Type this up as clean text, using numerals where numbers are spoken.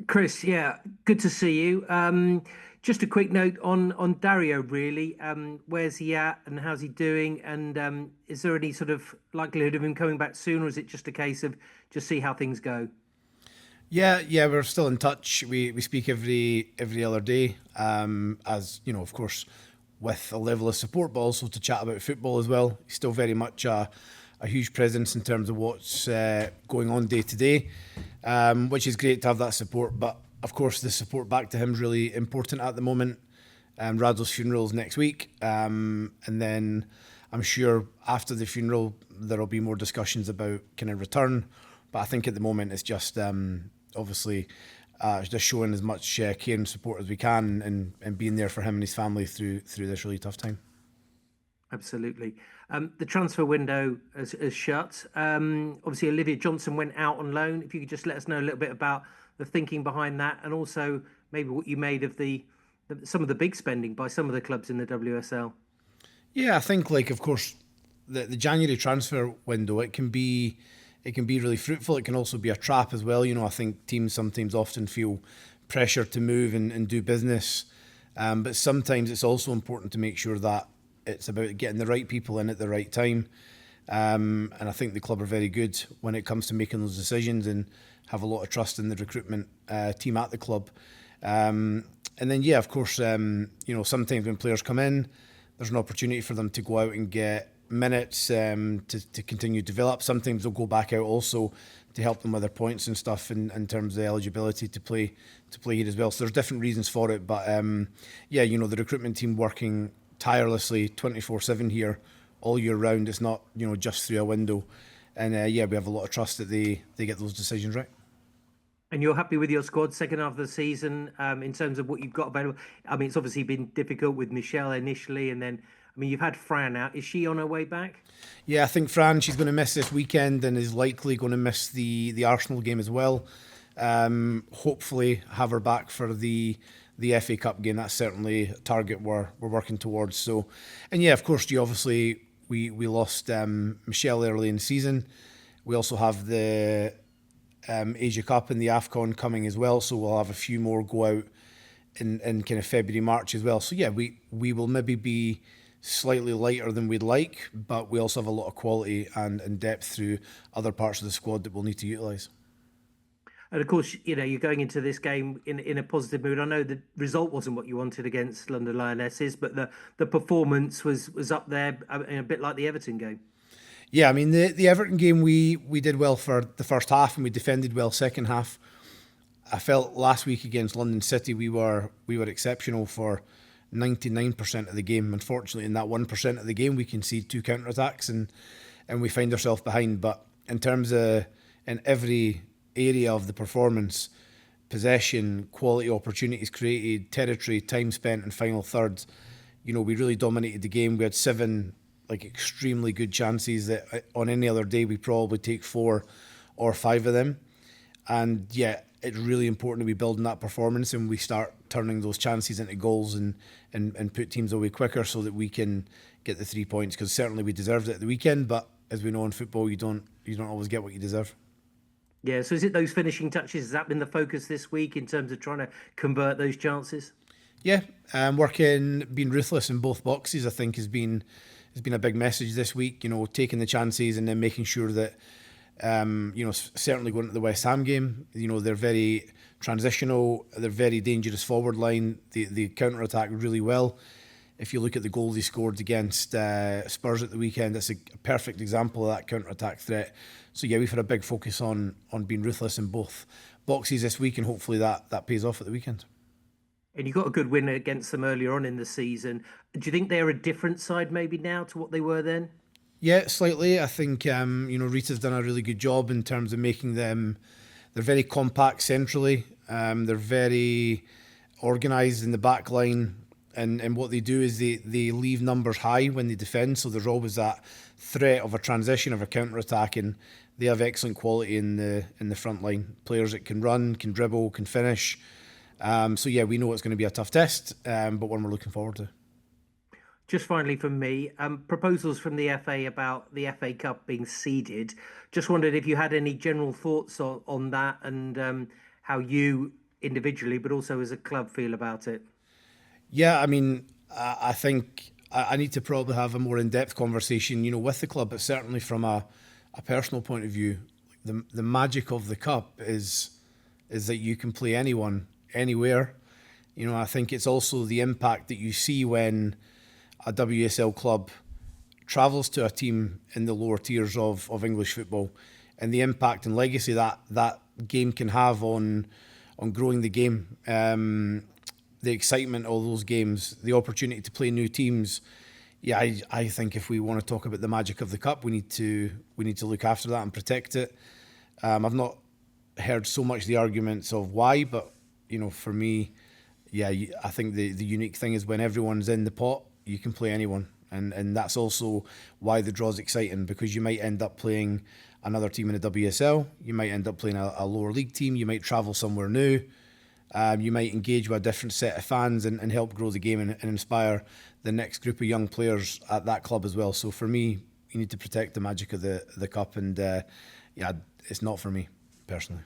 Chris, yeah, good to see you. Just a quick note on Dario, really. Where's he at and how's he doing? And is there any sort of likelihood of him coming back soon, or is it just a case of just see how things go? Yeah, we're still in touch. We speak every other day, as you know, of course, with a level of support, but also to chat about football as well. He's still very much a huge presence in terms of what's going on day to day, which is great to have that support. But of course, the support back to him is really important at the moment. Radl's funeral is next week, and then I'm sure after the funeral there will be more discussions about kind of return. But I think at the moment it's just obviously just showing as much care and support as we can, and being there for him and his family through this really tough time. Absolutely. The transfer window has shut. Obviously, Olivia Johnson went out on loan. If you could just let us know a little bit about the thinking behind that, and also maybe what you made of some of the big spending by some of the clubs in the WSL. Yeah, I think like of course the January transfer window it can be really fruitful. It can also be a trap as well. You know, I think teams sometimes often feel pressure to move and do business, but sometimes it's also important to make sure that it's about getting the right people in at the right time. And I think the club are very good when it comes to making those decisions and have a lot of trust in the recruitment team at the club. And then, yeah, of course, sometimes when players come in, there's an opportunity for them to go out and get minutes to continue to develop. Sometimes they'll go back out also to help them with their points and stuff in terms of eligibility to play here as well. So there's different reasons for it. But yeah, the recruitment team working tirelessly 24/7 here all year round. It's not just through a window. And yeah, we have a lot of trust that they get those decisions right. And you're happy with your squad second half of the season in terms of what you've got available? I mean, it's obviously been difficult with Michelle initially, and then, I mean, you've had Fran out. Is she on her way back? Yeah, I think Fran, she's going to miss this weekend and is likely going to miss the Arsenal game as well. Hopefully, have her back for the FA Cup game. That's certainly a target we're working towards. So, and yeah, of course, you obviously we lost Michelle early in the season. We also have the Asia Cup and the AFCON coming as well. So we'll have a few more go out in kind of February, March as well. So yeah, we will maybe be slightly lighter than we'd like, but we also have a lot of quality and depth through other parts of the squad that we'll need to utilise. And of course, you're going into this game in a positive mood. I know the result wasn't what you wanted against London Lionesses, but the performance was up there, a bit like the Everton game. Yeah, I mean the Everton game we did well for the first half and we defended well second half. I felt last week against London City we were exceptional for 99% of the game. Unfortunately, in that 1% of the game, we concede two counter attacks and we find ourselves behind. But in terms of in every area of the performance, possession, quality opportunities created, territory, time spent, and final third, we really dominated the game. We had seven like extremely good chances that on any other day we probably take four or five of them. And yeah, it's really important to be building that performance and we start turning those chances into goals and put teams away quicker so that we can get the 3 points, because certainly we deserved it at the weekend, but as we know in football you don't always get what you deserve. Yeah. So is it those finishing touches? Has that been the focus this week in terms of trying to convert those chances? Yeah, working, being ruthless in both boxes, I think has been a big message this week. Taking the chances and then making sure that certainly going to the West Ham game, they're very transitional, they're very dangerous forward line. They counter attack really well. If you look at the goals he scored against Spurs at the weekend, that's a perfect example of that counter attack threat. So yeah, we've had a big focus on being ruthless in both boxes this week, and hopefully that pays off at the weekend. And you got a good win against them earlier on in the season. Do you think they're a different side maybe now to what they were then? Yeah, slightly. I think Rita's done a really good job in terms of making them. They're very compact centrally. They're very organised in the back line, and what they do is they leave numbers high when they defend. So there's always that threat of a transition of a counter attack, and they have excellent quality in the front line. Players that can run, can dribble, can finish. So yeah, we know it's going to be a tough test, but one we're looking forward to. Just finally from me, proposals from the FA about the FA Cup being seeded. Just wondered if you had any general thoughts on that and how you individually, but also as a club feel about it? Yeah, I mean, I think I need to probably have a more in-depth conversation, with the club, but certainly from a personal point of view, the magic of the cup is that you can play anyone, anywhere. I think it's also the impact that you see when a WSL club travels to a team in the lower tiers of English football, and the impact and legacy that game can have on growing the game. The excitement of those games, the opportunity to play new teams. Yeah, I think if we want to talk about the magic of the cup, we need to look after that and protect it. I've not heard so much the arguments of why, but for me, yeah, I think the unique thing is when everyone's in the pot, you can play anyone, and that's also why the draw's exciting, because you might end up playing another team in the WSL, you might end up playing a lower league team, you might travel somewhere new. You might engage with a different set of fans and help grow the game and inspire the next group of young players at that club as well. So for me, you need to protect the magic of the cup, and yeah, it's not for me personally.